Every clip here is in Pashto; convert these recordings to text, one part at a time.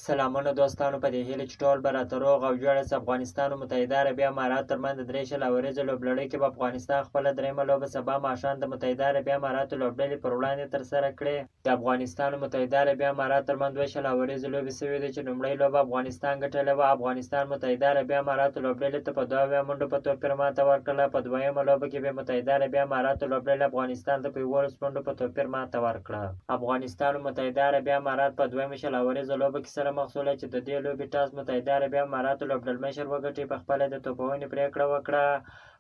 سلامونه دوستانو، په دې هیله چې ټول به راته روغ او جوړ یاست. افغانستان او متحده عربي امارات ترمنځ د 3 شل اوريزو لوبلړۍ کې به افغانستان خپله دریمه لوبه سبا ماښام د متحده عربي اماراتو لوبډلې پر وړاندې ترسره کړي. د افغانستان او متحده عربي امارات ترمنځ 2 شل اوريزو لوبې سوي دي چې لومړۍ لوبه افغانستان ګټلې وه. افغانستان متحده عربي اماراتو لوبډلې ته په 2 منډو په توپیر ماته ورکړله. په دویمه لوبه کې به متحده عربي اماراتو لوبډلې افغانستان ته په 11 منډو په توپیر ماته ورکړه. افغانستان او متحده عربي امارات په دویمه شل اوريزو لوبه کې سره مخ شول چې د دې لوبې ټاس متحده عربي اماراتو لوبډلمشر وګټي. په خپله د توپونې پرېکړه وکړه.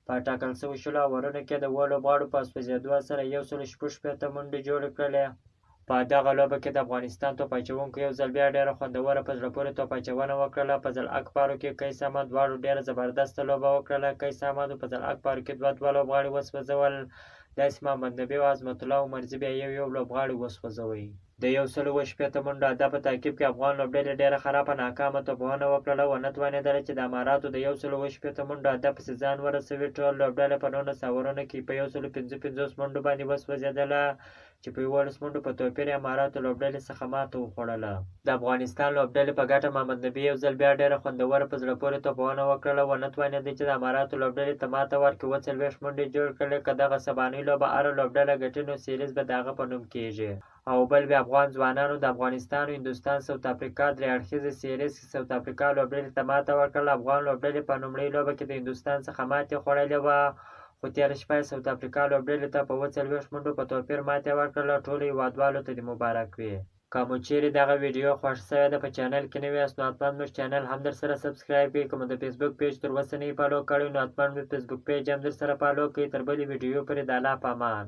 په ټاکل شوي شلو اورونو کې د 7 لوبغاړو په سوځېدو سره 166 منډې جوړې کړلې. په دغه لوبه کې د افغانستان توپ اچوونکو یو ځل بیا ډېره خوندوره په زړه پورې توپ اچونه وکړله. په ځل اکبارو کې قیس احمد دواړو ډېره زبردسته لوبه وکړله. قیس احمد په ځل اکبارو کې 2 لوبغاړي وسوځول. داسې محمد نبي او عظمت الله عمرزي بیا یو لوبغاړی وسوځوئ. د 160 منډو هدف په تعقیب کې افغان لوبډلې ډېره خرابه ناکامه توپونه وکړله. ونه توانېدله چې د اماراتو د 160 منډو هدف پسې ځان ورسوي. ټول لوبډله په 19 اورونو کې په 155 منډو باندې وسوځېدله چې په 11 منډو په توپیر اماراتو لوبډلې څخه ماته وخوړله. د افغانستان لوبډلې په ګټه محمد نبي یو ځل بیا ډېره خوندوره په زړه پورې توپونه وکړله. ونه توانېدی چې د اماراتو لوبډلې ته ماته ورکړي. 40 منډې جوړ کړلې. که دغه سبانۍ لوبه هره لوبډله ګټي نو سیریز به د هغه په نوم کیږي. او بل بیا افغان ځوانانو د افغانستان او هندوستان ساوت افریقا 3 اړخیزه سیریز کې ساوت افریقا لوبډلې ته ماته ورکړله. افغان لوبډلې په لومړۍ لوبه کې د هندوستان څخه ماتې خوړلې وه، خو تېره شپه یې ساوت افریقا لوبډلې ته په 40 منډو په توپیر ماتې ورکړله. ټولو هیوادوالو ته دې مبارک وي. که مو چیرې دغه ویډیو خوښ شوې ده په چینل کې نوي یاست نو حتما زموږ چینل هم درسره سبسکرایب کړئ. که مو د فیسبوک پیج تر اوسه نه وي فالو کړی نو حتما مو فیسبوک پیج هم درسره فالو کړئ. تر بلې ویډیو پورې د الله په امان.